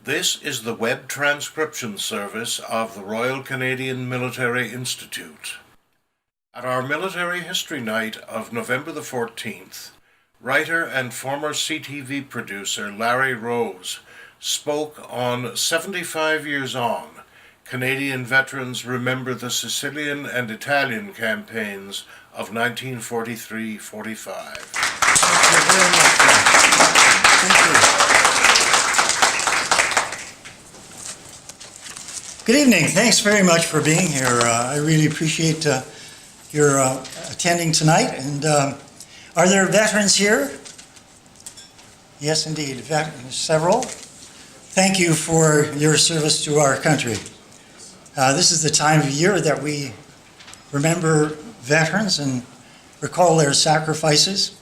This is the web transcription service of the Royal Canadian Military Institute. At our Military History Night of November the 14th, writer and former CTV producer Larry Rose spoke on 75 Years On, Canadian Veterans Remember the Sicilian and Italian Campaigns of 1943-45. Thank you very much. Thank you. Good evening. Thanks very much for being here. I really appreciate your attending tonight. And are there veterans here? Yes, indeed. Several. Thank you for your service to our country. This is the time of year that we remember veterans and recall their sacrifices.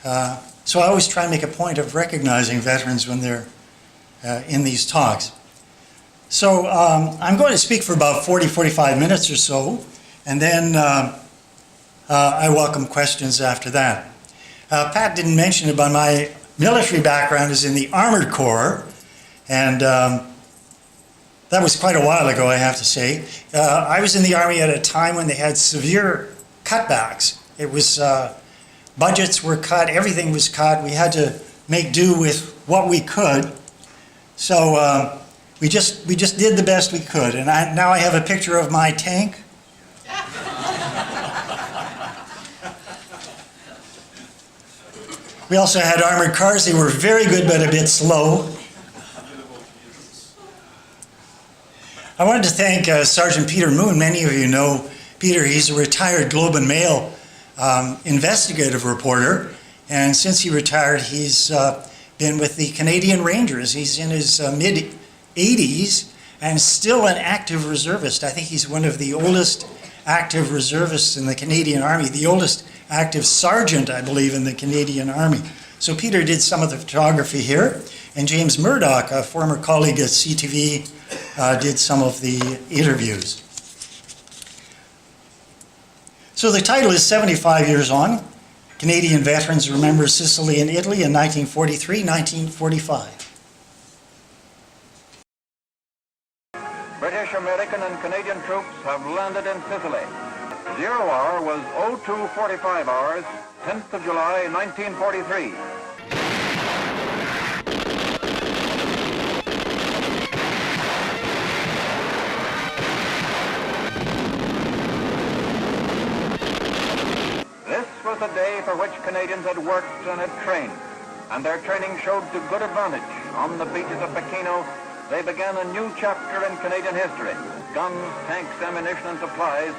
So I always try and make a point of recognizing veterans when they're in these talks. So I'm going to speak for about 40-45 minutes or so, and then I welcome questions after that. Pat didn't mention it, but my military background is in the Armored Corps, and that was quite a while ago, I have to say. I was in the Army at a time when they had severe cutbacks. It was, budgets were cut, everything was cut. We had to make do with what we could. So we just did the best we could. And now I have a picture of my tank. We also had armored cars. They were very good, but a bit slow. I wanted to thank Sergeant Peter Moon. Many of you know Peter. He's a retired Globe and Mail investigative reporter. And since he retired, he's been with the Canadian Rangers. He's in his mid-80s and still an active reservist. I think he's one of the oldest active reservists in the Canadian Army, the oldest active sergeant, I believe, in the Canadian Army. So Peter did some of the photography here, and James Murdoch, a former colleague at CTV, did some of the interviews. So the title is 75 Years On, Canadian Veterans Remember Sicily and Italy in 1943-1945. British, American, and Canadian troops have landed in Sicily. 0 hour was 02:45 hours, 10th of July, 1943. This was the day for which Canadians had worked and had trained, and their training showed to good advantage. On the beaches of PACHINO, they began a new chapter in Canadian history. Guns, tanks, ammunition, and supplies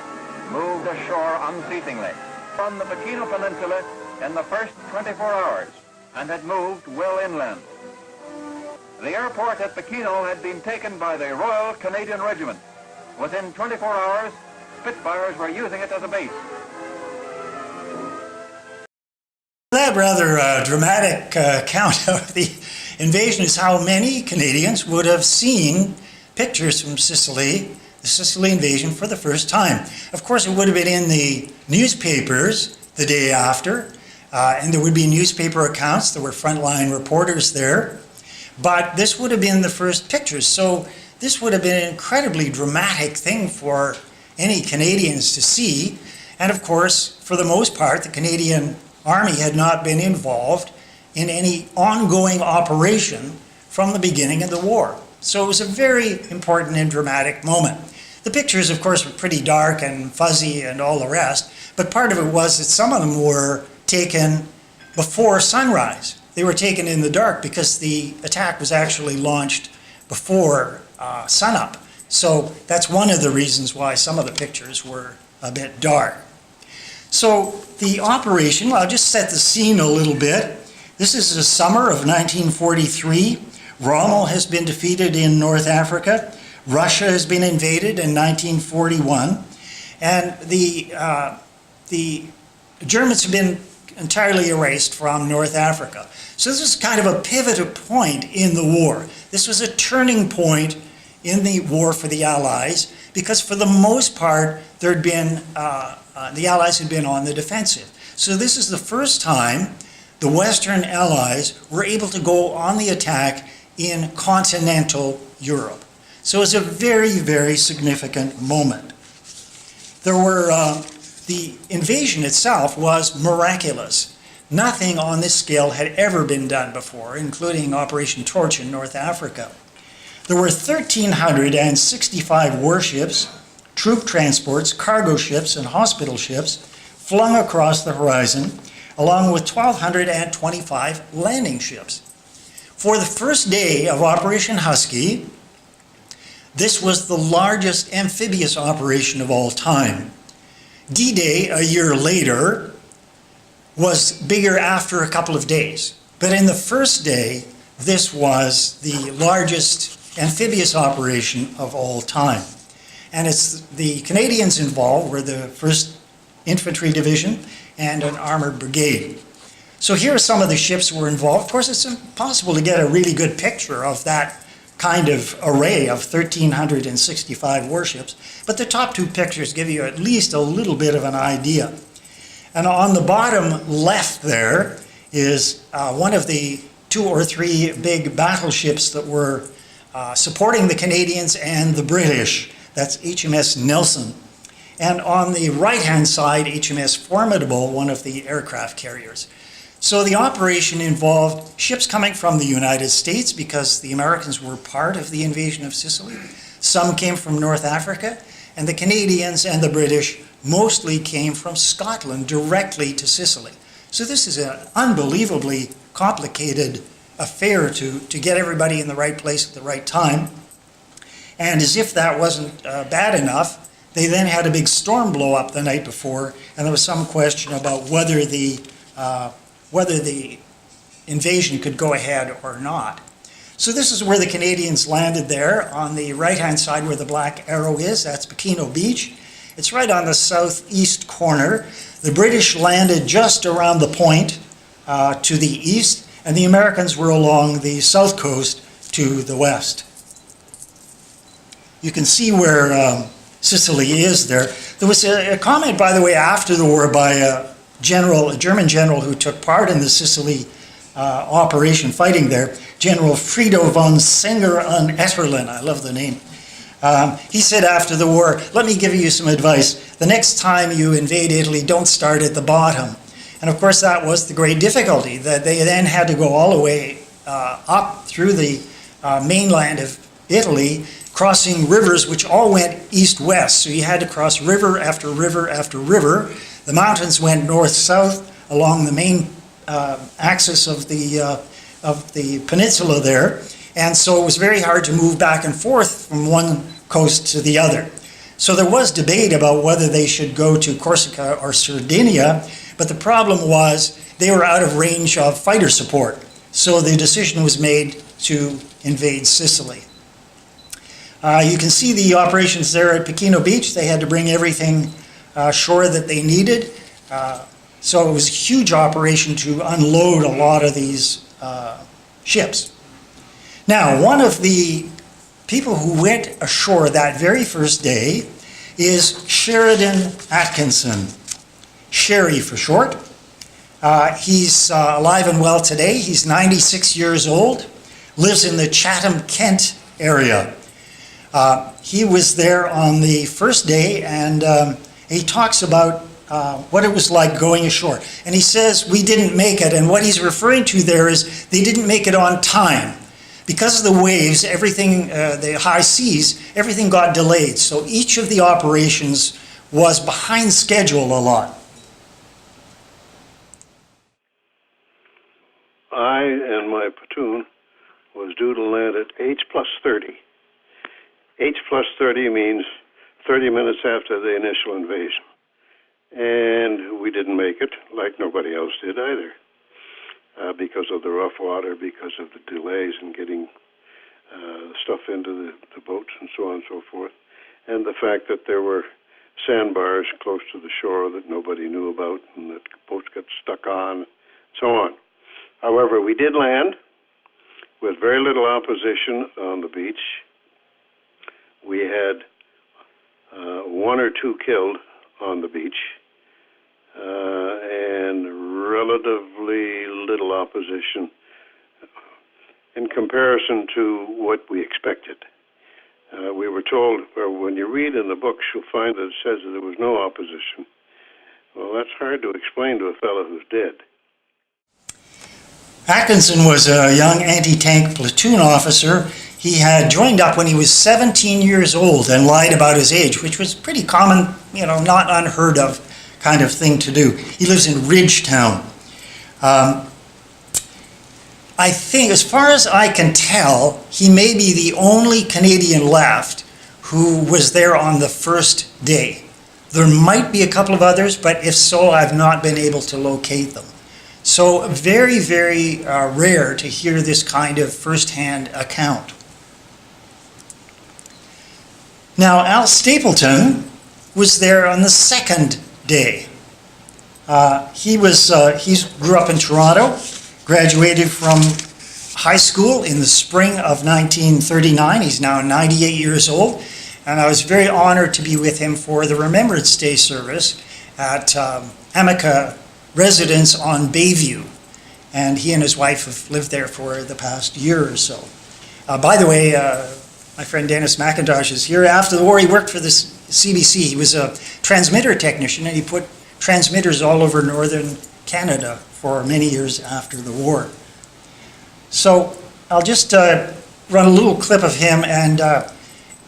moved ashore unceasingly from the PACHINO Peninsula in the first 24 hours and had moved well inland. The airport at PACHINO had been taken by the Royal Canadian Regiment. Within 24 hours, Spitfires were using it as a base. That rather dramatic account of the invasion is how many Canadians would have seen pictures from Sicily, the Sicily invasion, for the first time. Of course, it would have been in the newspapers the day after, and there would be newspaper accounts. There were frontline reporters there, but this would have been the first pictures. So this would have been an incredibly dramatic thing for any Canadians to see. And of course, for the most part, the Canadian Army had not been involved in any ongoing operation from the beginning of the war. So it was a very important and dramatic moment. The pictures, of course, were pretty dark and fuzzy and all the rest, but part of it was that some of them were taken before sunrise. They were taken in the dark because the attack was actually launched before sunup. So that's one of the reasons why some of the pictures were a bit dark. So the operation, I'll just set the scene a little bit. This is the summer of 1943. Rommel has been defeated in North Africa. Russia has been invaded in 1941. And the Germans have been entirely erased from North Africa. So this is kind of a pivotal point in the war. This was a turning point in the war for the Allies, because for the most part, there had been the Allies had been on the defensive. So this is the first time the Western Allies were able to go on the attack in continental Europe. So it was a very, very significant moment. The invasion itself was miraculous. Nothing on this scale had ever been done before, including Operation Torch in North Africa. There were 1,365 warships, troop transports, cargo ships, and hospital ships flung across the horizon, along with 1,225 landing ships. For the first day of Operation Husky, this was the largest amphibious operation of all time. D-Day, a year later, was bigger after a couple of days. But in the first day, this was the largest amphibious operation of all time. And it's the Canadians involved were the 1st Infantry Division and an armored brigade. So here are some of the ships that were involved. Of course, it's impossible to get a really good picture of that kind of array of 1,365 warships, but the top two pictures give you at least a little bit of an idea. And on the bottom left there is one of the 2 or 3 big battleships that were supporting the Canadians and the British. That's HMS Nelson. And on the right-hand side, HMS Formidable, one of the aircraft carriers. So the operation involved ships coming from the United States because the Americans were part of the invasion of Sicily. Some came from North Africa, and the Canadians and the British mostly came from Scotland directly to Sicily. So this is an unbelievably complicated affair to get everybody in the right place at the right time. And as if that wasn't bad enough, they then had a big storm blow up the night before, and there was some question about whether the invasion could go ahead or not. So this is where the Canadians landed there. On the right-hand side where the black arrow is, that's PACHINO Beach. It's right on the southeast corner. The British landed just around the point to the east, and the Americans were along the south coast to the west. You can see where Sicily is there. There was a comment, by the way, after the war by a German general who took part in the Sicily operation fighting there, General Frido von Senger und Etterlin. I love the name. He said after the war, let me give you some advice. The next time you invade Italy, don't start at the bottom. And of course that was the great difficulty, that they then had to go all the way up through the mainland of Italy, crossing rivers which all went east-west. So you had to cross river after river after river. The mountains went north-south along the main axis of the peninsula there. And so it was very hard to move back and forth from one coast to the other. So there was debate about whether they should go to Corsica or Sardinia, but the problem was they were out of range of fighter support. So the decision was made to invade Sicily. You can see the operations there at PACHINO Beach. They had to bring everything ashore that they needed. So it was a huge operation to unload a lot of these ships. Now, one of the people who went ashore that very first day is Sheridan Atkinson, Sherry for short. He's alive and well today. He's 96 years old, lives in the Chatham, Kent area. He was there on the first day, and he talks about what it was like going ashore. And he says, we didn't make it, and what he's referring to there is they didn't make it on time. Because of the waves, everything, the high seas, everything got delayed. So each of the operations was behind schedule a lot. I and my platoon was due to land at H+30. H+30 means 30 minutes after the initial invasion. And we didn't make it, like nobody else did either, because of the rough water, because of the delays in getting stuff into the boats and so on and so forth, and the fact that there were sandbars close to the shore that nobody knew about and that boats got stuck on, and so on. However, we did land with very little opposition on the beach. We had 1 or 2 killed on the beach, and relatively little opposition in comparison to what we expected. We were told, or when you read in the books, you'll find that it says that there was no opposition. Well, that's hard to explain to a fellow who's dead. Atkinson was a young anti-tank platoon officer. He had joined up when he was 17 years old and lied about his age, which was pretty common, not unheard of kind of thing to do. He lives in Ridgetown. I think, as far as I can tell, he may be the only Canadian left who was there on the first day. There might be a couple of others, but if so, I've not been able to locate them. So very, very rare to hear this kind of first-hand account. Now, Al Stapleton was there on the second day. He grew up in Toronto, graduated from high school in the spring of 1939. He's now 98 years old, and I was very honored to be with him for the Remembrance Day service at Amica Residence on Bayview. And he and his wife have lived there for the past year or so. By the way, my friend Dennis McIntosh is here. After the war, he worked for the CBC. He was a transmitter technician, and he put transmitters all over northern Canada for many years after the war. So I'll just run a little clip of him, and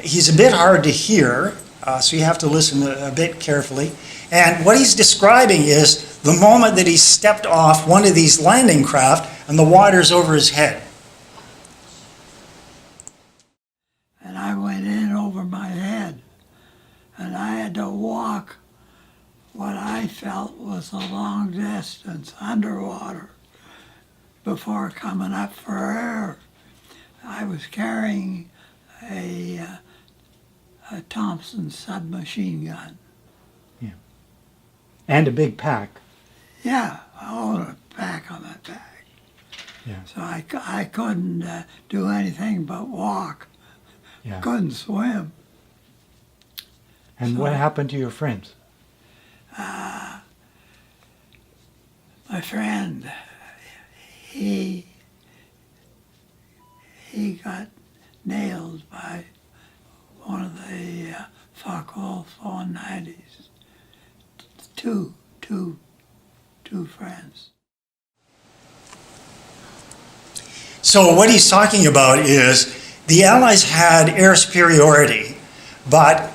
he's a bit hard to hear, so you have to listen a bit carefully. And what he's describing is the moment that he stepped off one of these landing craft and the water's over his head. And I went in over my head, and I had to walk what I felt was a long distance underwater before coming up for air. I was carrying a Thompson submachine gun. Yeah. And a big pack. Yeah, all a pack on my back. Yeah. So I couldn't do anything but walk. Yeah. Couldn't swim. And So, what happened to your friends? My friend, he got nailed by one of the Focke-Wulf 190s. Two friends. So what he's talking about is the Allies had air superiority, but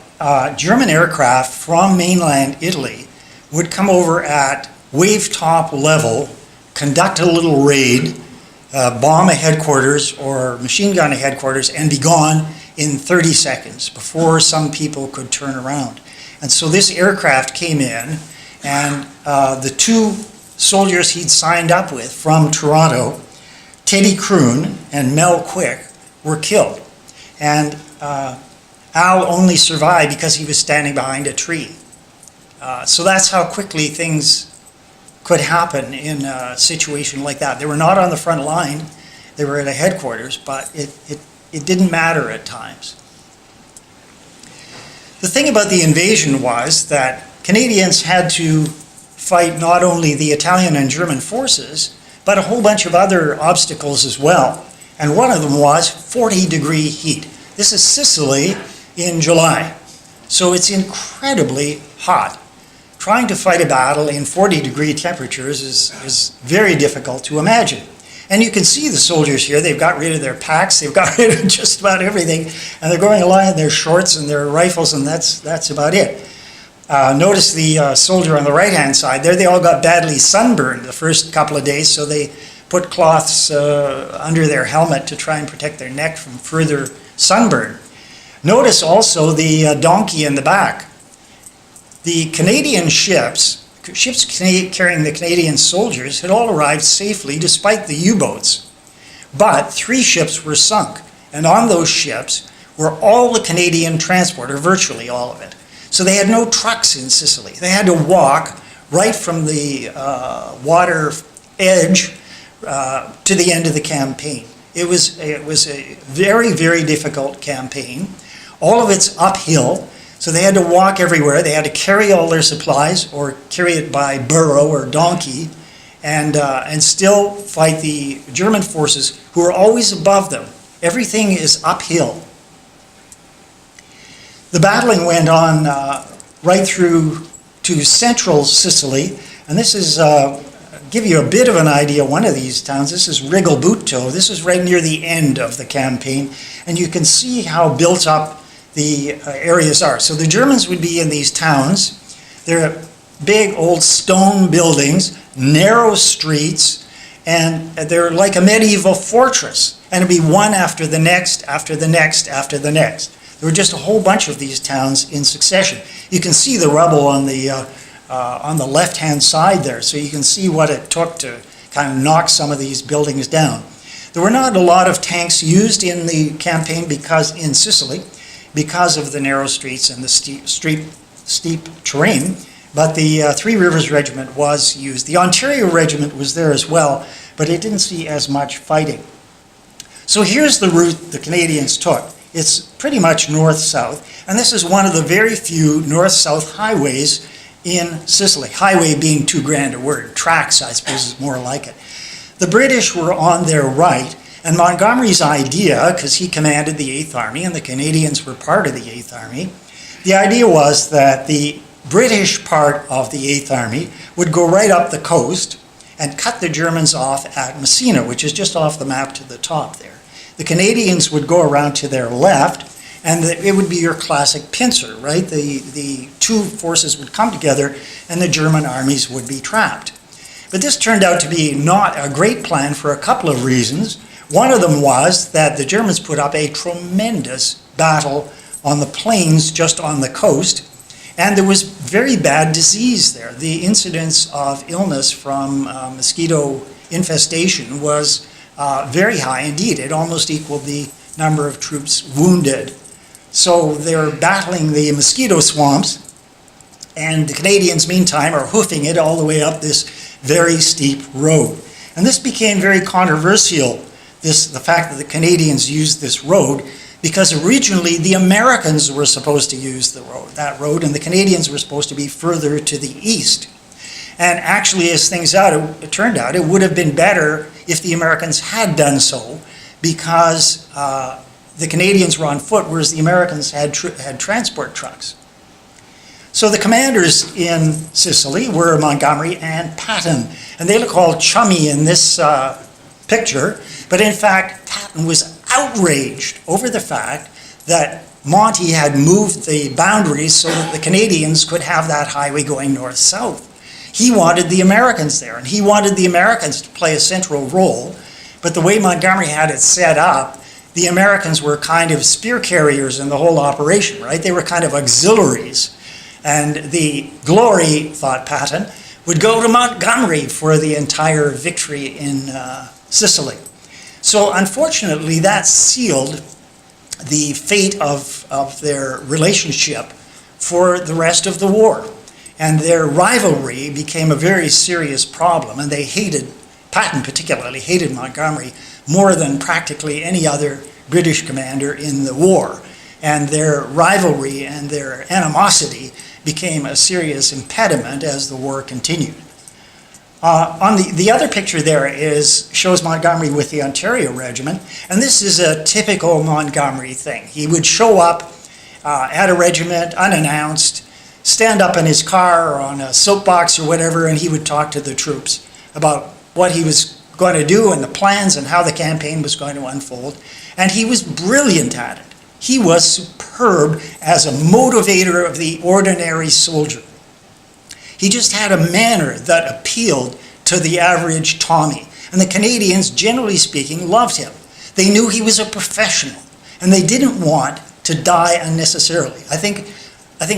German aircraft from mainland Italy would come over at wave top level, conduct a little raid, bomb a headquarters or machine gun a headquarters, and be gone in 30 seconds before some people could turn around. And so this aircraft came in, and the two soldiers he'd signed up with from Toronto, Teddy Kroon and Mel Quick, were killed. And Al only survived because he was standing behind a tree. So that's how quickly things could happen in a situation like that. They were not on the front line, they were at a headquarters, but it didn't matter at times. The thing about the invasion was that Canadians had to fight not only the Italian and German forces, but a whole bunch of other obstacles as well. And one of them was 40-degree heat. This is Sicily in July, so it's incredibly hot. Trying to fight a battle in 40-degree temperatures is very difficult to imagine. And you can see the soldiers here, they've got rid of their packs, they've got rid of just about everything, and they're going along in their shorts and their rifles, and that's about it. Notice the soldier on the right-hand side there, they all got badly sunburned the first couple of days, so they put cloths under their helmet to try and protect their neck from further sunburn. Notice also the donkey in the back. The Canadian ships carrying the Canadian soldiers had all arrived safely despite the U-boats. But 3 ships were sunk, and on those ships were all the Canadian transport, or virtually all of it. So they had no trucks in Sicily. They had to walk right from the water edge to the end of the campaign. It was a very, very difficult campaign. All of it's uphill. So they had to walk everywhere. They had to carry all their supplies or carry it by burro or donkey and still fight the German forces who are always above them. Everything is uphill. The battling went on right through to central Sicily, and this is give you a bit of an idea. One of these towns, this is Rigoletto. This is right near the end of the campaign, and you can see how built up the areas are. So the Germans would be in these towns. They're big old stone buildings, narrow streets, and they're like a medieval fortress. And it'd be one after the next, after the next, after the next. There were just a whole bunch of these towns in succession. You can see the rubble on the left-hand side there, so you can see what it took to kind of knock some of these buildings down. There were not a lot of tanks used in the campaign in Sicily because of the narrow streets and the steep terrain, but the Three Rivers Regiment was used. The Ontario Regiment was there as well, but it didn't see as much fighting. So here's the route the Canadians took. It's pretty much north-south, and this is one of the very few north-south highways in Sicily. Highway being too grand a word. Tracks, I suppose, is more like it. The British were on their right, and Montgomery's idea, because he commanded the 8th Army and the Canadians were part of the 8th Army, the idea was that the British part of the 8th Army would go right up the coast and cut the Germans off at Messina, which is just off the map to the top there. The Canadians would go around to their left, and it would be your classic pincer, right? The two forces would come together, and the German armies would be trapped. But this turned out to be not a great plan for a couple of reasons. One of them was that the Germans put up a tremendous battle on the plains just on the coast, and there was very bad disease there. The incidence of illness from mosquito infestation was very high indeed. It almost equaled the number of troops wounded. So they're battling the mosquito swamps, and the Canadians, meantime, are hoofing it all the way up this very steep road. And this became very controversial, the fact that the Canadians used this road, because originally the Americans were supposed to use that road, and the Canadians were supposed to be further to the east. And actually, as things turned out, it would have been better if the Americans had done so, because the Canadians were on foot, whereas the Americans had transport trucks. So the commanders in Sicily were Montgomery and Patton, and they look all chummy in this picture, but in fact, Patton was outraged over the fact that Monty had moved the boundaries so that the Canadians could have that highway going north-south. He wanted the Americans there, and he wanted the Americans to play a central role, but the way Montgomery had it set up, the Americans were kind of spear carriers in the whole operation, right? They were kind of auxiliaries. And the glory, thought Patton, would go to Montgomery for the entire victory in Sicily. So unfortunately, that sealed the fate of their relationship for the rest of the war. And their rivalry became a very serious problem, and they hated, Patton particularly, hated Montgomery more than practically any other British commander in the war. And their rivalry and their animosity became a serious impediment as the war continued. On the other picture there shows Montgomery with the Ontario Regiment, and this is a typical Montgomery thing. He would show up at a regiment unannounced, stand up in his car or on a soapbox or whatever, and he would talk to the troops about what he was going to do and the plans and how the campaign was going to unfold. And he was brilliant at it. He was superb as a motivator of the ordinary soldier. He just had a manner that appealed to the average Tommy. And the Canadians, generally speaking, loved him. They knew he was a professional, and they didn't want to die unnecessarily. I think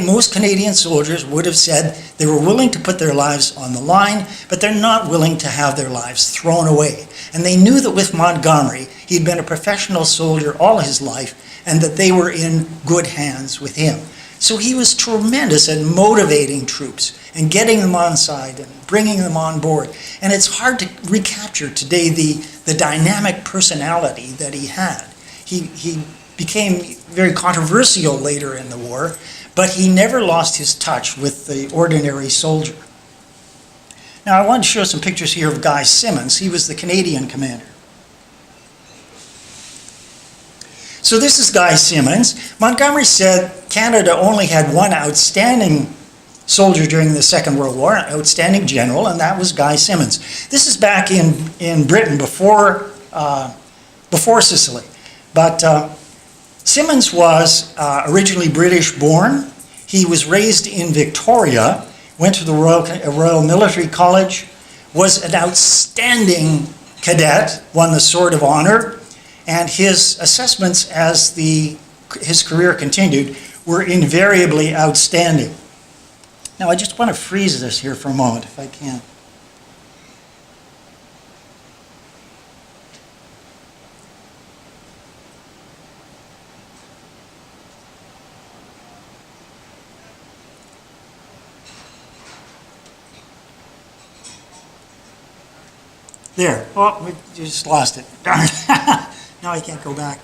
most Canadian soldiers would have said they were willing to put their lives on the line, but they're not willing to have their lives thrown away. And they knew that with Montgomery, he'd been a professional soldier all his life, and that they were in good hands with him. So he was tremendous at motivating troops and getting them on side and bringing them on board. And it's hard to recapture today the dynamic personality that he had. He became very controversial later in the war, but he never lost his touch with the ordinary soldier. Now I want to show some pictures here of Guy Simmons. He was the Canadian commander. So this is Guy Simmons. Montgomery said Canada only had one outstanding soldier during the Second World War, an outstanding general, and that was Guy Simmons. This is back in Britain before Sicily. But Simmons was originally British-born. He was raised in Victoria, went to the Royal Military College, was an outstanding cadet, won the Sword of Honor, and his assessments as his career continued were invariably outstanding. Now I just want to freeze this here for a moment, if I can. There. Oh, we just lost it. Darn. Now I can't go back.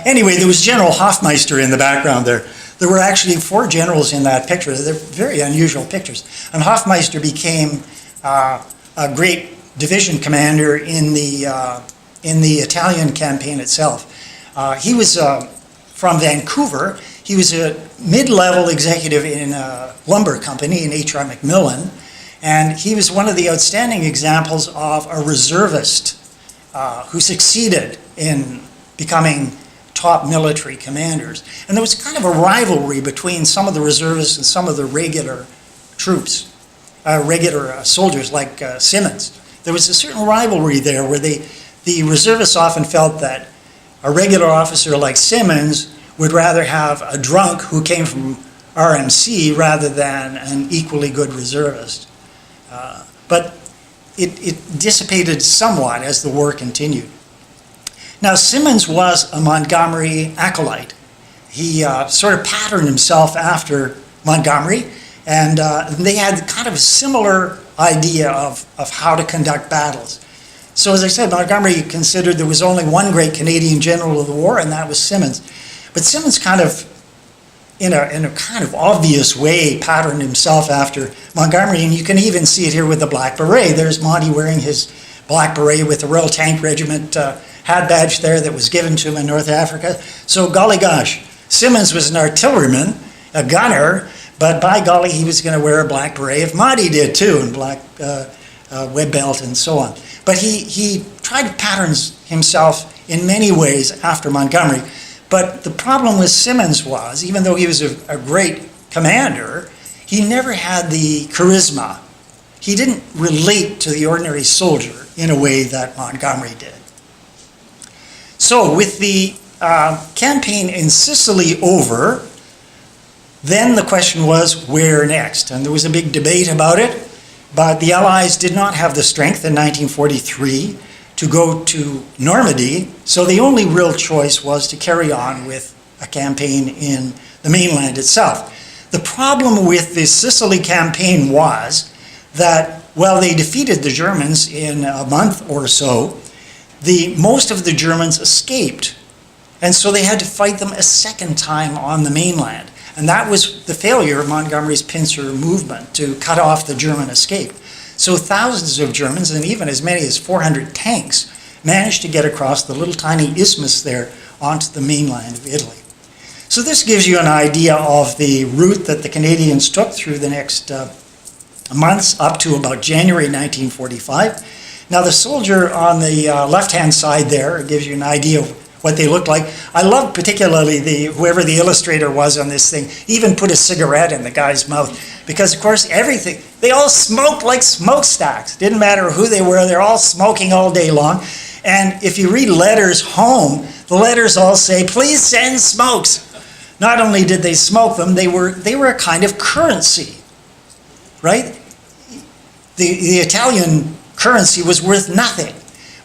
Anyway, there was General Hofmeister in the background there. There were actually 4 generals in that picture. They're very unusual pictures. And Hofmeister became a great division commander in the Italian campaign itself. He was from Vancouver. He was a mid-level executive in a lumber company in H.R. Macmillan. And he was one of the outstanding examples of a reservist who succeeded in becoming top military commanders. And there was kind of a rivalry between some of the reservists and some of the regular troops, regular soldiers like Simmons. There was a certain rivalry there where the reservists often felt that a regular officer like Simmons would rather have a drunk who came from RMC rather than an equally good reservist. But it dissipated somewhat as the war continued. Now, Simmons was a Montgomery acolyte. He sort of patterned himself after Montgomery, and they had kind of a similar idea of how to conduct battles. So as I said, Montgomery considered there was only one great Canadian general of the war, and that was Simmons. But Simmons kind of, in a kind of obvious way, patterned himself after Montgomery, and you can even see it here with the black beret. There's Monty wearing his black beret with the Royal Tank Regiment hat badge there that was given to him in North Africa. So golly gosh, Simmons was an artilleryman, a gunner, but by golly, he was going to wear a black beret if Monty did too, and black web belt and so on. But he tried to pattern himself in many ways after Montgomery. But the problem with Simmons was, even though he was a great commander, he never had the charisma. He didn't relate to the ordinary soldier in a way that Montgomery did. So with the campaign in Sicily over, then the question was, where next? And there was a big debate about it, but the Allies did not have the strength in 1943 to go to Normandy, so the only real choice was to carry on with a campaign in the mainland itself. The problem with the Sicily campaign was that while they defeated the Germans in a month or so, most of the Germans escaped, and so they had to fight them a second time on the mainland. And that was the failure of Montgomery's pincer movement to cut off the German escape. So thousands of Germans, and even as many as 400 tanks, managed to get across the little tiny isthmus there onto the mainland of Italy. So this gives you an idea of the route that the Canadians took through the next months up to about January 1945. Now the soldier on the left-hand side there gives you an idea of what they looked like. I love particularly whoever the illustrator was on this thing, even put a cigarette in the guy's mouth, because of course everything, they all smoked like smokestacks. Didn't matter who they were, they're all smoking all day long. And if you read letters home, the letters all say, please send smokes. Not only did they smoke them, they were a kind of currency, right? The Italian currency was worth nothing.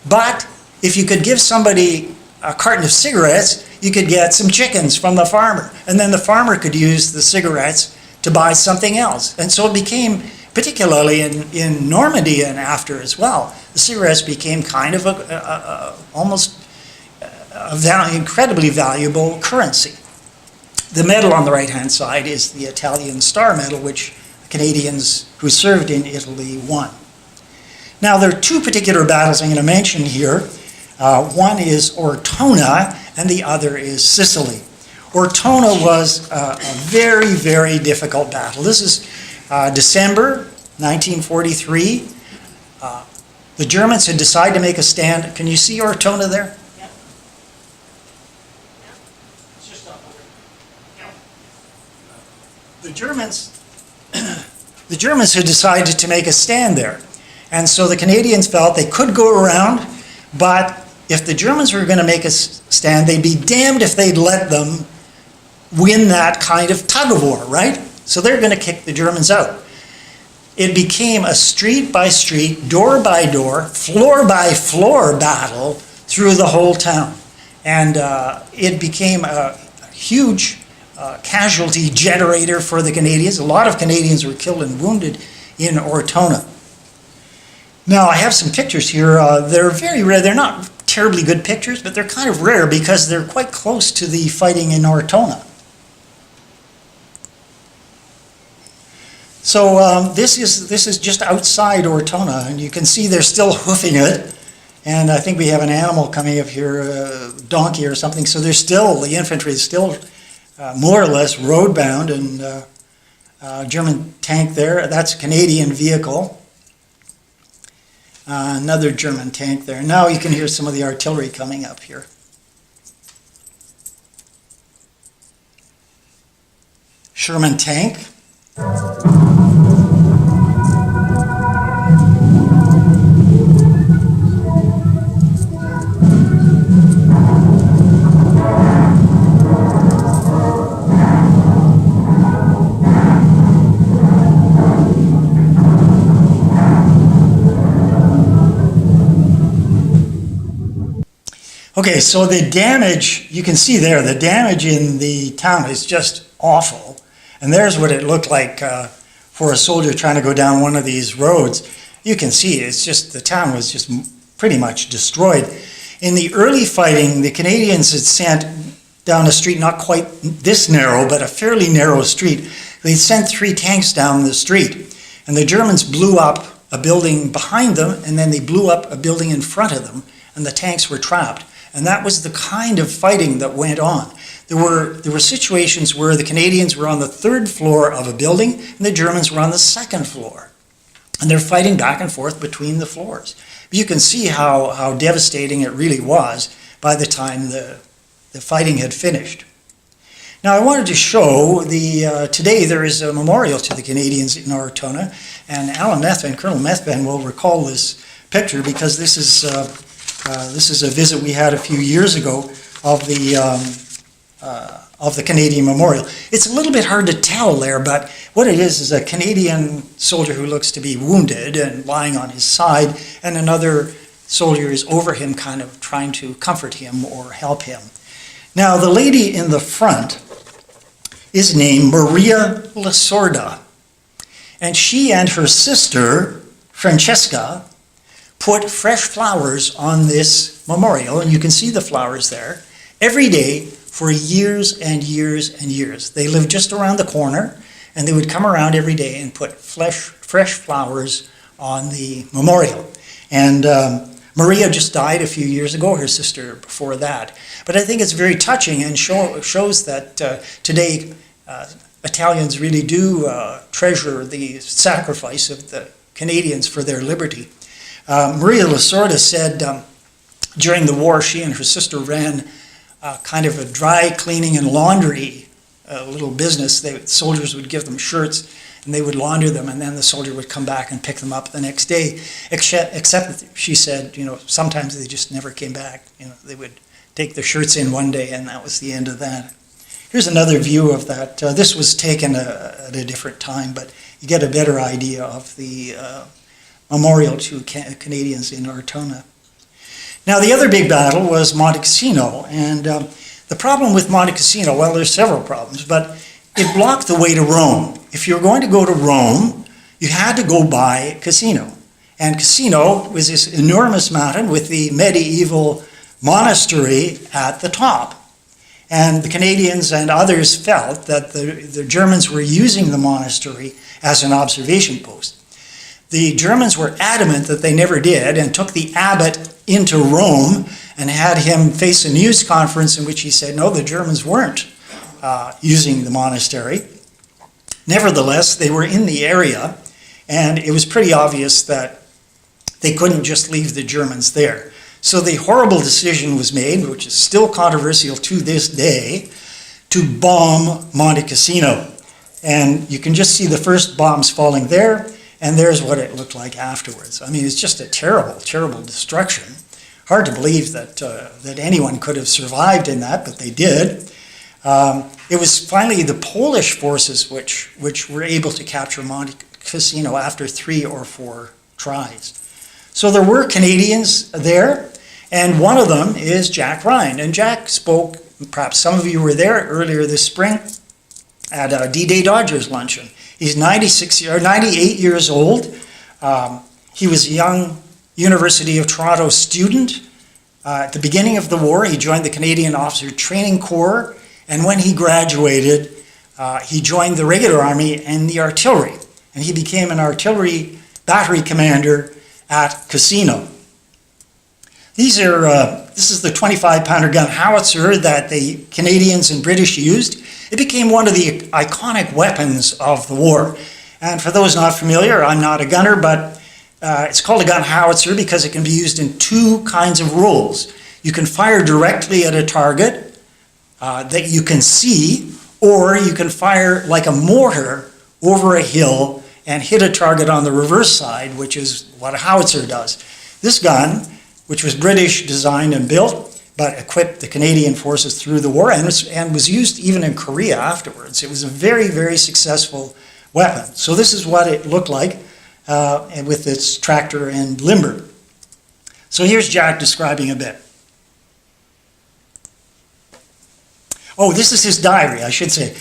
But if you could give somebody a carton of cigarettes, you could get some chickens from the farmer. And then the farmer could use the cigarettes to buy something else. And so it became, particularly in Normandy and after as well, the cigarettes became kind of almost incredibly valuable currency. The medal on the right-hand side is the Italian Star Medal, which Canadians who served in Italy won. Now, there are two particular battles I'm going to mention here. One is Ortona, and the other is Sicily. Ortona was a very, very difficult battle. This is December 1943. The Germans had decided to make a stand. Can you see Ortona there? Yeah. It's just up there. The Germans had decided to make a stand there. And so the Canadians felt they could go around, but if the Germans were going to make a stand, they'd be damned if they'd let them win that kind of tug of war, right? So they're going to kick the Germans out. It became a street by street, door by door, floor by floor battle through the whole town. And it became a huge casualty generator for the Canadians. A lot of Canadians were killed and wounded in Ortona. Now, I have some pictures here. They're very rare. They're not terribly good pictures, but they're kind of rare because they're quite close to the fighting in Ortona. So this is just outside Ortona, and you can see they're still hoofing it. And I think we have an animal coming up here, a donkey or something. So they're still, the infantry is still more or less road-bound, and German tank there. That's a Canadian vehicle. Another German tank there. Now you can hear some of the artillery coming up here. Sherman tank. Okay, so the damage, you can see there, the damage in the town is just awful. And there's what it looked like for a soldier trying to go down one of these roads. You can see it's just, the town was just pretty much destroyed. In the early fighting, the Canadians had sent down a street, not quite this narrow, but a fairly narrow street. They sent 3 tanks down the street. And the Germans blew up a building behind them, and then they blew up a building in front of them, and the tanks were trapped. And that was the kind of fighting that went on. There were situations where the Canadians were on the 3rd floor of a building and the Germans were on the 2nd floor. And they're fighting back and forth between the floors. But you can see how devastating it really was by the time the fighting had finished. Now I wanted to show today there is a memorial to the Canadians in Ortona, and Alan Methven, Colonel Methven, will recall this picture because this is a visit we had a few years ago of the Canadian Memorial. It's a little bit hard to tell there, but what it is a Canadian soldier who looks to be wounded and lying on his side, and another soldier is over him kind of trying to comfort him or help him. Now the lady in the front is named Maria Lasorda, and she and her sister, Francesca, put fresh flowers on this memorial, and you can see the flowers there, every day for years and years and years. They lived just around the corner, and they would come around every day and put fresh flowers on the memorial. And Maria just died a few years ago, her sister before that. But I think it's very touching and shows that today Italians really do treasure the sacrifice of the Canadians for their liberty. Maria Lasorda said during the war she and her sister ran kind of a dry cleaning and laundry little business. Soldiers would give them shirts and they would launder them, and then the soldier would come back and pick them up the next day, except that she said, sometimes they just never came back. They would take their shirts in one day and that was the end of that. Here's another view of that. This was taken at a different time, but you get a better idea of the memorial to Canadians in Ortona. Now the other big battle was Monte Cassino, and the problem with Monte Cassino, well, there's several problems, but it blocked the way to Rome. If you were going to go to Rome, you had to go by Cassino. And Cassino was this enormous mountain with the medieval monastery at the top. And the Canadians and others felt that the Germans were using the monastery as an observation post. The Germans were adamant that they never did and took the abbot into Rome and had him face a news conference in which he said, no, the Germans weren't using the monastery. Nevertheless, they were in the area, and it was pretty obvious that they couldn't just leave the Germans there. So the horrible decision was made, which is still controversial to this day, to bomb Monte Cassino. And you can just see the first bombs falling there, and there's what it looked like afterwards. I mean, it's just a terrible, terrible destruction. Hard to believe that, that anyone could have survived in that, but they did. It was finally the Polish forces which were able to capture Monte Cassino after 3 or 4 tries. So there were Canadians there, and one of them is Jack RHIND. And Jack spoke, perhaps some of you were there earlier this spring, at a D-Day Dodgers luncheon. He's 98 years old. He was a young University of Toronto student. At the beginning of the war, he joined the Canadian Officer Training Corps, and when he graduated, he joined the regular army and the artillery, and he became an artillery battery commander at CASSINO. This is the 25-pounder gun howitzer that the Canadians and British used. It became one of the iconic weapons of the war. And for those not familiar, I'm not a gunner, but it's called a gun howitzer because it can be used in 2 kinds of roles. You can fire directly at a target that you can see, or you can fire like a mortar over a hill and hit a target on the reverse side, which is what a howitzer does. This gun, which was British designed and built, but equipped the Canadian forces through the war and was used even in Korea afterwards. It was a very, very successful weapon. So this is what it looked like and with its tractor and limber. So here's Jack describing a bit. Oh, this is his diary, I should say.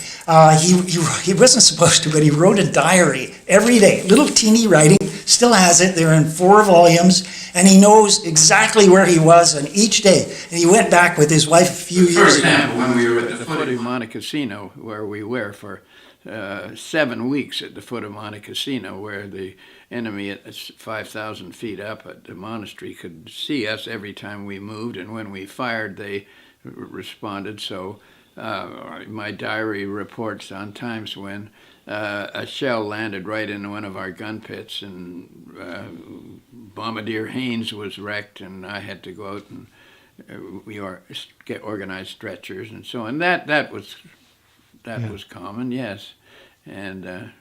He wasn't supposed to, but he wrote a diary every day. Little teeny writing, still has it. They're in 4 volumes, and he knows exactly where he was on each day. And he went back with his wife a few years ago. For example, when we were at the foot of Monte Cassino, where we were for 7 weeks at the foot of Monte Cassino, where the enemy at 5,000 feet up at the monastery could see us every time we moved, and when we fired, they responded. So my diary reports on times when a shell landed right in one of our gun pits, and Bombardier Haynes was wrecked, and I had to go out and get organized stretchers and so on. That was common, yes. And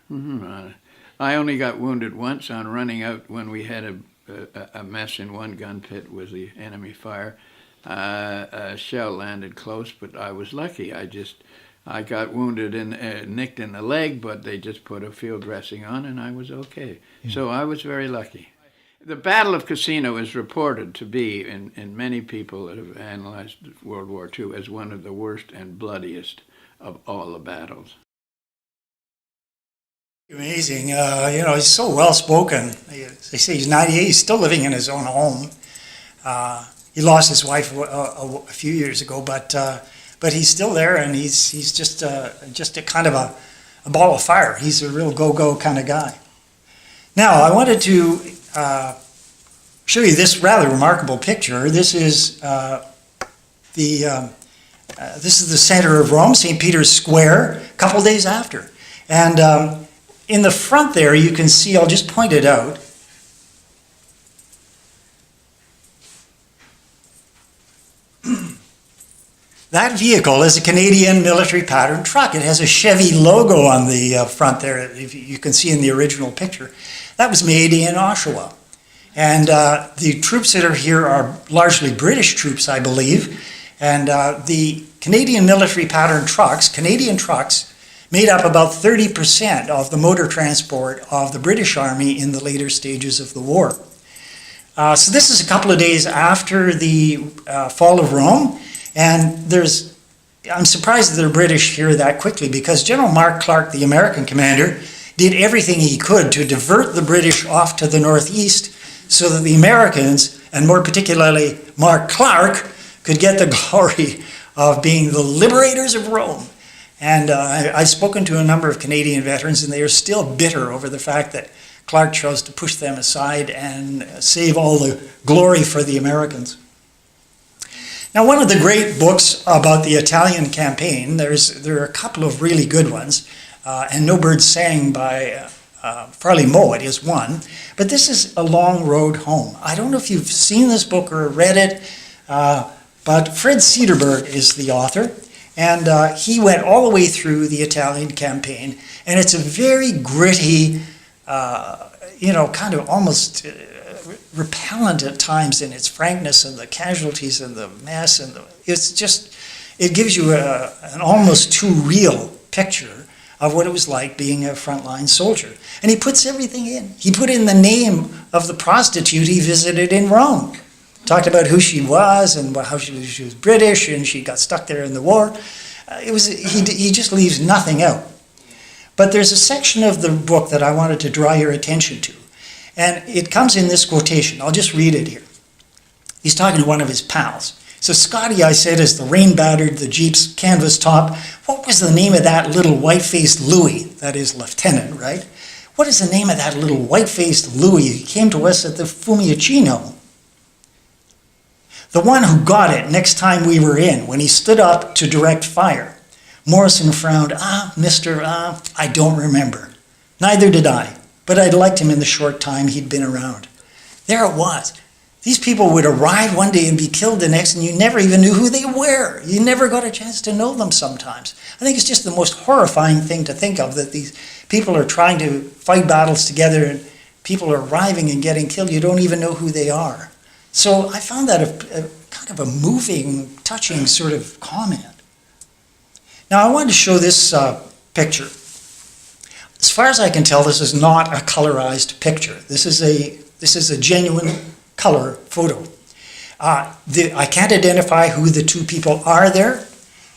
I only got wounded once on running out when we had a mess in one gun pit with the enemy fire. A shell landed close, but I was lucky. I got wounded nicked in the leg, but they just put a field dressing on, and I was okay. Yeah. So I was very lucky. The Battle of Cassino is reported to be, in many people that have analyzed World War II, as one of the worst and bloodiest of all the battles. Amazing. He's so well-spoken. They say he's 98. He's still living in his own home. He lost his wife a few years ago, but he's still there, and he's just a kind of a ball of fire. He's a real go-go kind of guy. Now, I wanted to show you this rather remarkable picture. This is the center of Rome, St. Peter's Square, a couple days after. And in the front there, you can see, I'll just point it out, that vehicle is a Canadian military pattern truck. It has a Chevy logo on the front there, if you can see in the original picture. That was made in Oshawa. And the troops that are here are largely British troops, I believe. And the Canadian military pattern trucks, Canadian trucks, made up about 30% of the motor transport of the British Army in the later stages of the war. So this is a couple of days after the fall of Rome. And I'm surprised that they're British here that quickly, because General Mark Clark, the American commander, did everything he could to divert the British off to the northeast so that the Americans, and more particularly Mark Clark, could get the glory of being the liberators of Rome. And I've spoken to a number of Canadian veterans, and they are still bitter over the fact that Clark chose to push them aside and save all the glory for the Americans. Now, one of the great books about the Italian campaign, there are a couple of really good ones, and No Birds Sang by Farley Mowat is one, but this is A Long Road Home. I don't know if you've seen this book or read it, but Fred Cederberg is the author, and he went all the way through the Italian campaign, and it's a very gritty, kind of almost repellent at times in its frankness and the casualties and the mess, and it gives you an almost too real picture of what it was like being a frontline soldier. And he puts everything in. He put in the name of the prostitute he visited in Rome. Talked about who she was and how she was British and she got stuck there in the war. He just leaves nothing out. But there's a section of the book that I wanted to draw your attention to. And it comes in this quotation. I'll just read it here. He's talking to one of his pals. So, Scotty, I said, as the rain battered the Jeep's canvas top, what was the name of that little white-faced Louis? That is lieutenant, right? What is the name of that little white-faced Louis? He came to us at the PACHINO. The one who got it next time we were in, when he stood up to direct fire. Morrison frowned. Mister, I don't remember. Neither did I, but I'd liked him in the short time he'd been around. There it was. These people would arrive one day and be killed the next, and you never even knew who they were. You never got a chance to know them sometimes. I think it's just the most horrifying thing to think of, that these people are trying to fight battles together and people are arriving and getting killed. You don't even know who they are. So I found that a kind of a moving, touching sort of comment. Now I wanted to show this picture. As far as I can tell, this is not a colorized picture. This is a genuine color photo. I can't identify who the two people are there.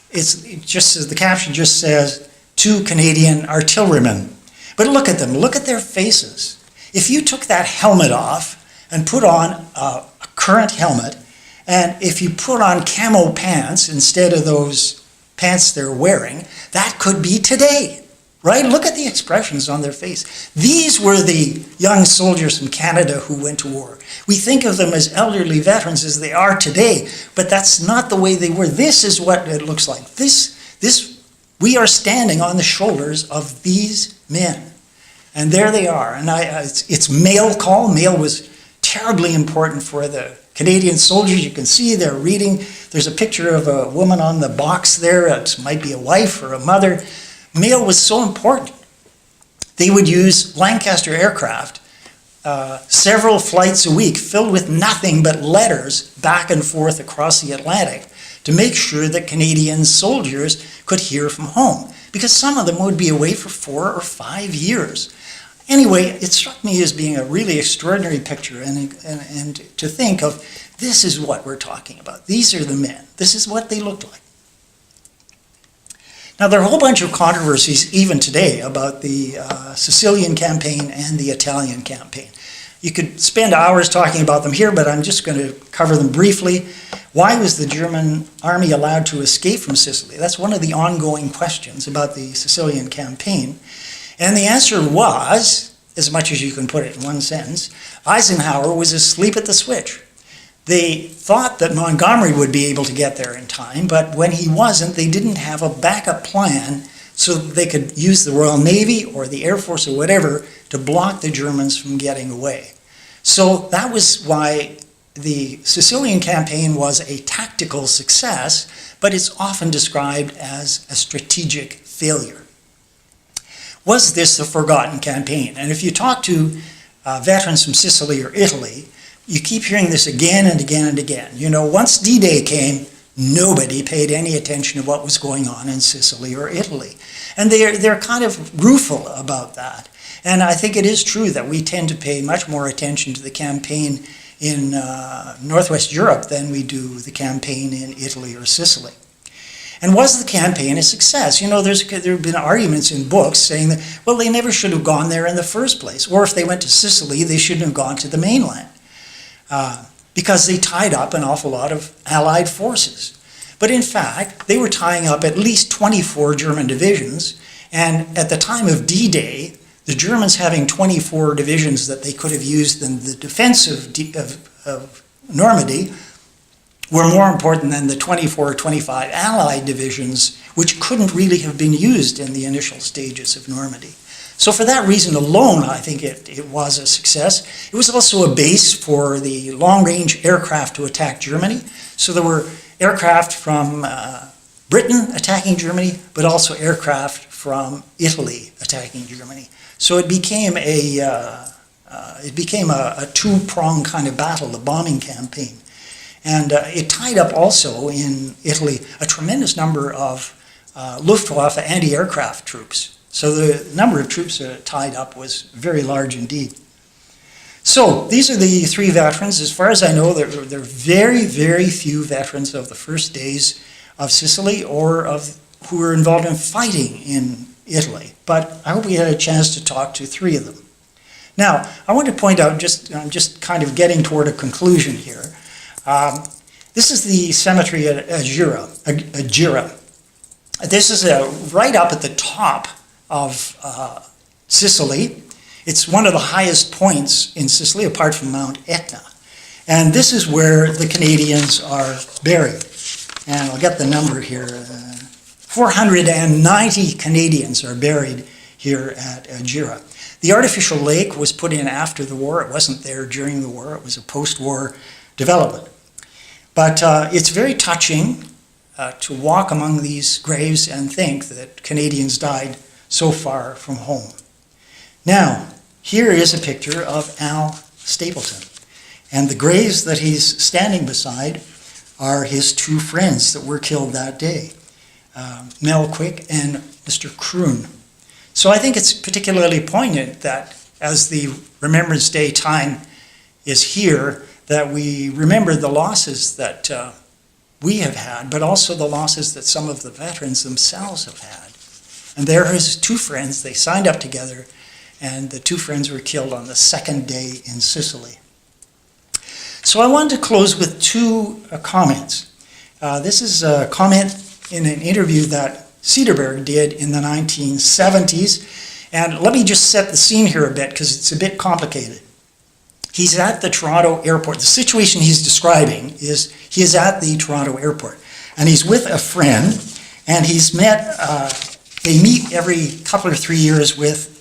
It just says, the caption just says, 2 Canadian artillerymen. But look at them, look at their faces. If you took that helmet off and put on a current helmet, and if you put on camo pants instead of those pants they're wearing, that could be today. Right? Look at the expressions on their face. These were the young soldiers from Canada who went to war. We think of them as elderly veterans as they are today, but that's not the way they were. This is what it looks like. We are standing on the shoulders of these men. And there they are. And it's mail call. Mail was terribly important for the Canadian soldiers. You can see they're reading. There's a picture of a woman on the box there. It might be a wife or a mother. Mail was so important. They would use Lancaster aircraft, several flights a week, filled with nothing but letters back and forth across the Atlantic to make sure that Canadian soldiers could hear from home, because some of them would be away for 4 or 5 years. Anyway, it struck me as being a really extraordinary picture, and to think of, this is what we're talking about. These are the men. This is what they looked like. Now, there are a whole bunch of controversies even today about the Sicilian campaign and the Italian campaign. You could spend hours talking about them here, but I'm just going to cover them briefly. Why was the German army allowed to escape from Sicily? That's one of the ongoing questions about the Sicilian campaign. And the answer was, as much as you can put it in one sentence, Eisenhower was asleep at the switch. They thought that Montgomery would be able to get there in time, but when he wasn't, they didn't have a backup plan so that they could use the Royal Navy or the Air Force or whatever to block the Germans from getting away. So that was why the Sicilian campaign was a tactical success, but it's often described as a strategic failure. Was this the forgotten campaign? And if you talk to veterans from Sicily or Italy, you keep hearing this again and again and again. You know, once D-Day came, nobody paid any attention to what was going on in Sicily or Italy. And they're kind of rueful about that. And I think it is true that we tend to pay much more attention to the campaign in Northwest Europe than we do the campaign in Italy or Sicily. And was the campaign a success? You know, there have been arguments in books saying that, well, they never should have gone there in the first place. Or if they went to Sicily, they shouldn't have gone to the mainland. Because they tied up an awful lot of Allied forces. But in fact, they were tying up at least 24 German divisions, and at the time of D-Day, the Germans having 24 divisions that they could have used in the defense of Normandy were more important than the 24 or 25 Allied divisions, which couldn't really have been used in the initial stages of Normandy. So for that reason alone, I think it was a success. It was also a base for the long-range aircraft to attack Germany. So there were aircraft from Britain attacking Germany, but also aircraft from Italy attacking Germany. So it became a two-pronged kind of battle, a bombing campaign. And it tied up also in Italy a tremendous number of Luftwaffe anti-aircraft troops. So the number of troops tied up was very large indeed. So these are the three veterans. As far as I know, there are very, very few veterans of the first days of Sicily or of who were involved in fighting in Italy. But I hope we had a chance to talk to three of them. Now, I want to point out, just kind of getting toward a conclusion here. This is the cemetery at Agira. This is right up at the top of Sicily. It's one of the highest points in Sicily, apart from Mount Etna. And this is where the Canadians are buried. And I'll get the number here. 490 Canadians are buried here at Agira. The artificial lake was put in after the war. It wasn't there during the war. It was a post-war development. But it's very touching to walk among these graves and think that Canadians died so far from home. Now, here is a picture of Al Stapleton. And the graves that he's standing beside are his two friends that were killed that day, Mel Quick and Mr. Kroon. So I think it's particularly poignant that as the Remembrance Day time is here, that we remember the losses that we have had, but also the losses that some of the veterans themselves have had. And there are his two friends. They signed up together, and the two friends were killed on the second day in Sicily. So I wanted to close with two comments. This is a comment in an interview that Cederberg did in the 1970s. And let me just set the scene here a bit, because it's a bit complicated. He's at the Toronto airport. The situation he's describing is he is at the Toronto airport, and he's with a friend, and he's met, they meet every couple or 3 years with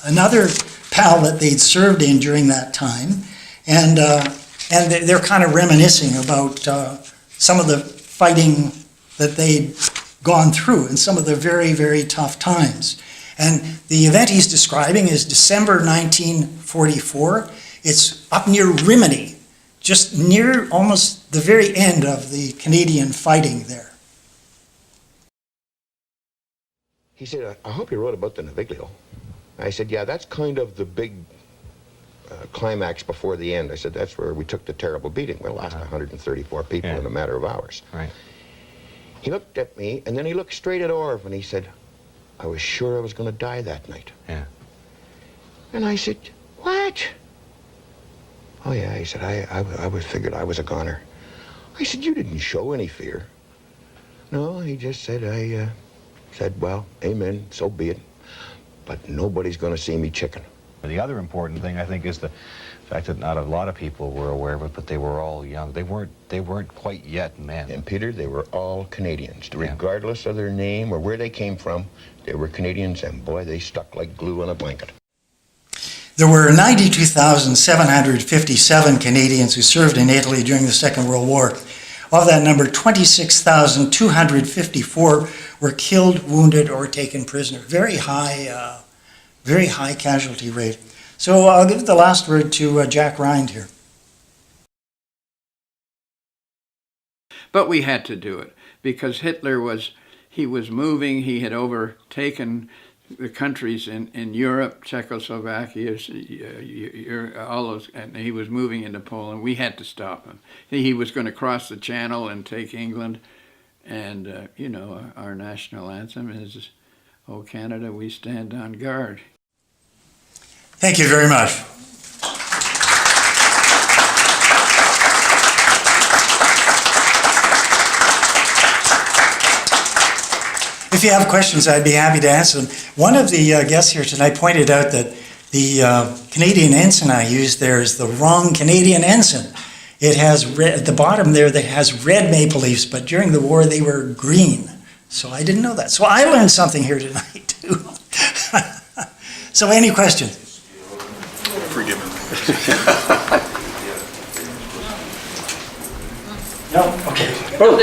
another pal that they'd served in during that time, and they're kind of reminiscing about some of the fighting that they'd gone through and some of the very, very tough times. And the event he's describing is December 1944. It's up near Rimini, just near almost the very end of the Canadian fighting there. He said, I hope you wrote about the Naviglio. I said, yeah, that's kind of the big climax before the end. I said, that's where we took the terrible beating. We lost 134 people in a matter of hours. Right. He looked at me, and then he looked straight at Orv, and he said, I was sure I was going to die that night. Yeah. And I said, what? Oh, yeah, he said, I was figured I was a goner. I said, you didn't show any fear. No, he just said, I said, well, amen, so be it. But nobody's going to see me chicken. The other important thing, I think, is the fact that not a lot of people were aware of it, but they were all young. They weren't quite yet men. And Peter, they were all Canadians. Regardless of their name or where they came from, they were Canadians, and boy, they stuck like glue on a blanket. There were 92,757 Canadians who served in Italy during the Second World War. Of that number, 26,254 were killed, wounded, or taken prisoner. Very high casualty rate. So I'll give the last word to Jack RHIND here. But we had to do it because Hitler was moving. He had overtaken the countries in Europe, Czechoslovakia, all those, and he was moving into Poland. We had to stop him. He was going to cross the Channel and take England. And, you know, our national anthem is, "O Canada, we stand on guard." Thank you very much. If you have questions, I'd be happy to answer them. One of the guests here tonight pointed out that the Canadian ensign I used there is the wrong Canadian ensign. It has red, at the bottom there that has red maple leaves, but during the war they were green. So I didn't know that. So I learned something here tonight too. So any questions? Forgive me. No? Okay. Oh,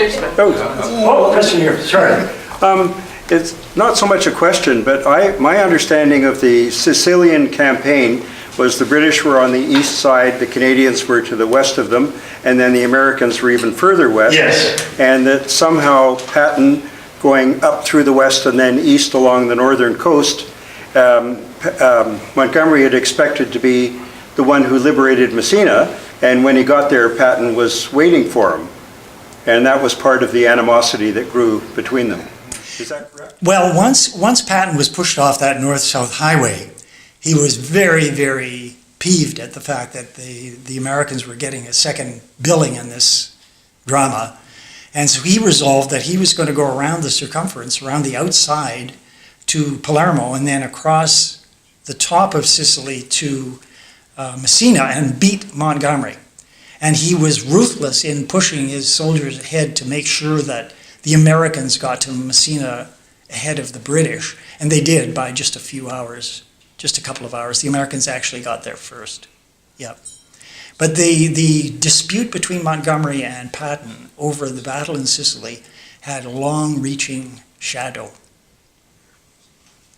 Question here, sorry. it's not so much a question, but my understanding of the Sicilian campaign was the British were on the east side, the Canadians were to the west of them, and then the Americans were even further west. Yes. And that somehow Patton, going up through the west and then east along the northern coast, Montgomery had expected to be the one who liberated Messina, and when he got there, Patton was waiting for him. And that was part of the animosity that grew between them. Is that correct? Well, once Patton was pushed off that north-south highway, he was very, very peeved at the fact that the Americans were getting a second billing in this drama. And so he resolved that he was going to go around the circumference, around the outside to Palermo, and then across the top of Sicily to Messina and beat Montgomery. And he was ruthless in pushing his soldiers ahead to make sure that the Americans got to Messina ahead of the British. And they did by just a few hours, just a couple of hours. The Americans actually got there first. Yep. But the dispute between Montgomery and Patton over the battle in Sicily had a long-reaching shadow.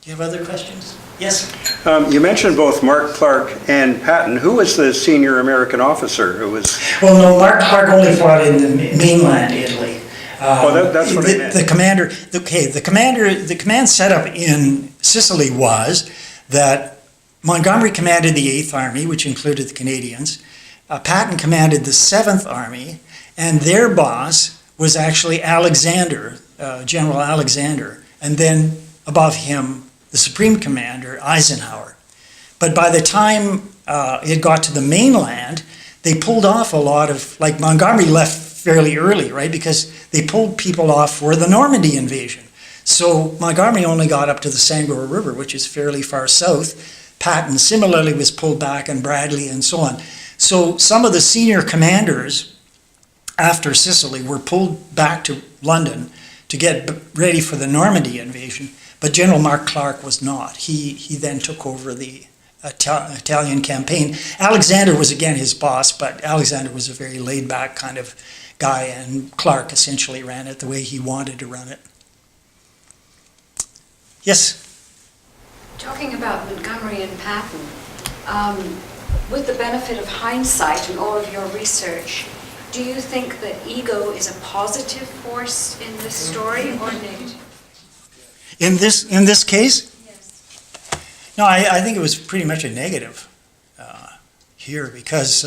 Do you have other questions? Yes? You mentioned both Mark Clark and Patton. Who was the senior American officer who was... Well, no, Mark Clark only fought in the mainland Italy. That's what I meant. The command setup in Sicily was that Montgomery commanded the 8th Army, which included the Canadians. Patton commanded the 7th Army, and their boss was actually Alexander, General Alexander, and then above him, the Supreme Commander, Eisenhower. But by the time it got to the mainland, they pulled off a lot of, like Montgomery left fairly early, right? Because they pulled people off for the Normandy invasion. So Montgomery only got up to the Sangor River, which is fairly far south. Patton similarly was pulled back, and Bradley and so on. So some of the senior commanders after Sicily were pulled back to London to get ready for the Normandy invasion. But General Mark Clark was not. He then took over the Italian campaign. Alexander was again his boss, but Alexander was a very laid-back kind of guy, and Clark essentially ran it the way he wanted to run it. Yes? Talking about Montgomery and Patton, with the benefit of hindsight and all of your research, do you think that ego is a positive force in this story or negative? In this case? Yes. No, I think it was pretty much a negative here, because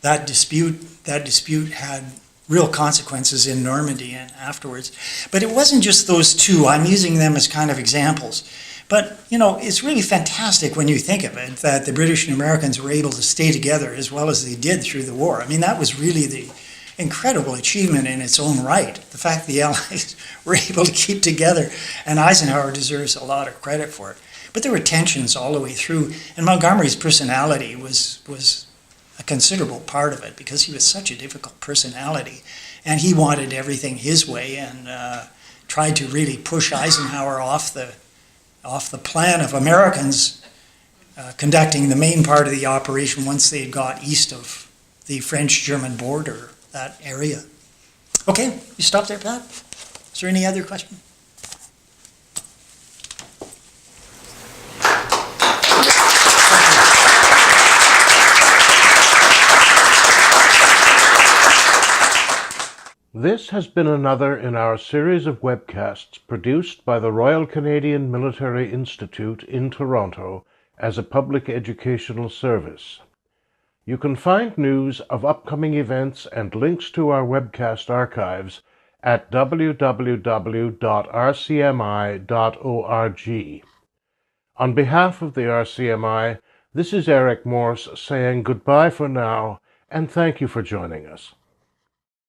that dispute had real consequences in Normandy and afterwards. But it wasn't just those two. I'm using them as kind of examples. But, you know, it's really fantastic when you think of it, that the British and Americans were able to stay together as well as they did through the war. I mean, that was really the incredible achievement in its own right. The fact the Allies were able to keep together, and Eisenhower deserves a lot of credit for it. But there were tensions all the way through, and Montgomery's personality was a considerable part of it, because he was such a difficult personality, and he wanted everything his way, and tried to really push Eisenhower off the plan of Americans conducting the main part of the operation once they had got east of the French-German border, that area. Okay, you stop there, Pat? Is there any other question? This has been another in our series of webcasts produced by the Royal Canadian Military Institute in Toronto as a public educational service. You can find news of upcoming events and links to our webcast archives at www.rcmi.org. On behalf of the RCMI, this is Eric Morse saying goodbye for now, and thank you for joining us.